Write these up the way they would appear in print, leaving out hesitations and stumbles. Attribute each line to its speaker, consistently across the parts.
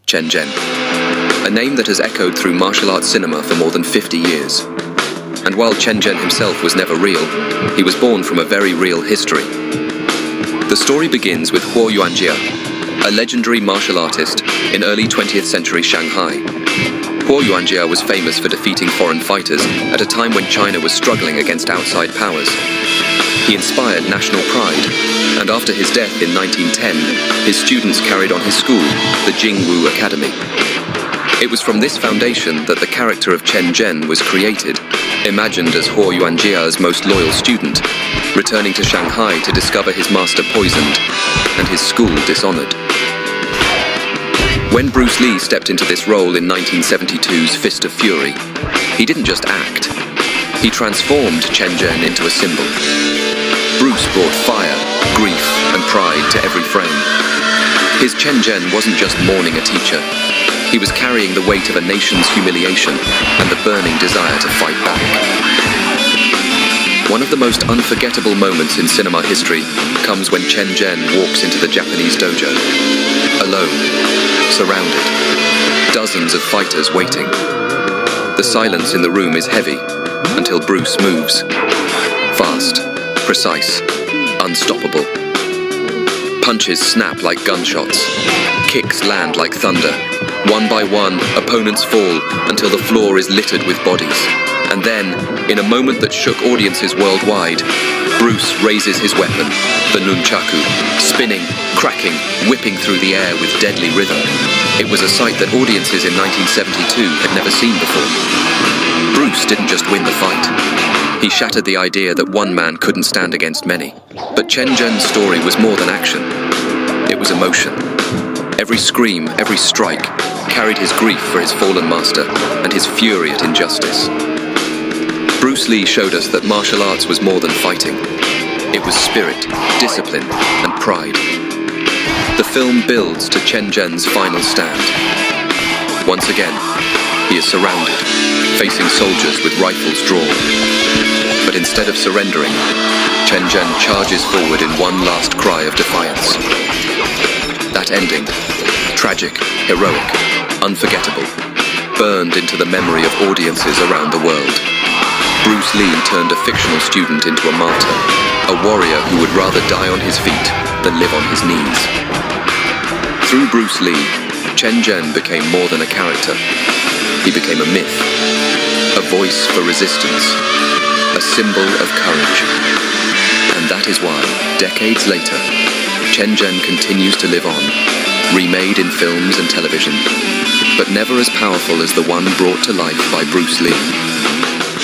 Speaker 1: Chen Zhen, a name that has echoed through martial arts cinema for more than 50 years. And while Chen Zhen himself was never real, he was born from a very real history. The story begins with Huo Yuanjia, a legendary martial artist in early 20th century Shanghai. Huo Yuanjia was famous for defeating foreign fighters at a time when China was struggling against outside powers. He inspired national pride, and after his death in 1910, his students carried on his school, the Jingwu Academy. It was from this foundation that the character of Chen Zhen was created, imagined as Huo Yuanjia's most loyal student, returning to Shanghai to discover his master poisoned and his school dishonored. When Bruce Lee stepped into this role in 1972's Fist of Fury, he didn't just act. He transformed Chen Zhen into a symbol. Bruce brought fire, grief, and pride to every frame. His Chen Zhen wasn't just mourning a teacher. He was carrying the weight of a nation's humiliation and the burning desire to fight back. One of the most unforgettable moments in cinema history comes when Chen Zhen walks into the Japanese dojo. Alone, surrounded, dozens of fighters waiting. The silence in the room is heavy until Bruce moves. Fast, precise, unstoppable. Punches snap like gunshots. Kicks land like thunder. One by one, opponents fall until the floor is littered with bodies. And then, in a moment that shook audiences worldwide, Bruce raises his weapon, the nunchaku, spinning, cracking, whipping through the air with deadly rhythm. It was a sight that audiences in 1972 had never seen before. Bruce didn't just win the fight. He shattered the idea that one man couldn't stand against many. But Chen Zhen's story was more than action. It was emotion. Every scream, every strike, carried his grief for his fallen master and his fury at injustice. Bruce Lee showed us that martial arts was more than fighting. It was spirit, discipline, and pride. The film builds to Chen Zhen's final stand. Once again, he is surrounded, facing soldiers with rifles drawn. But instead of surrendering, Chen Zhen charges forward in one last cry of defiance. That ending, tragic, heroic, unforgettable, burned into the memory of audiences around the world. Bruce Lee turned a fictional student into a martyr, a warrior who would rather die on his feet than live on his knees. Through Bruce Lee, Chen Zhen became more than a character. He became a myth, a voice for resistance, a symbol of courage. And that is why, decades later, Chen Zhen continues to live on, remade in films and television, but never as powerful as the one brought to life by Bruce Lee.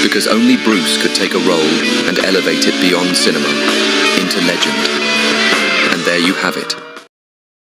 Speaker 1: Because only Bruce could take a role and elevate it beyond cinema, into legend. And there you have it.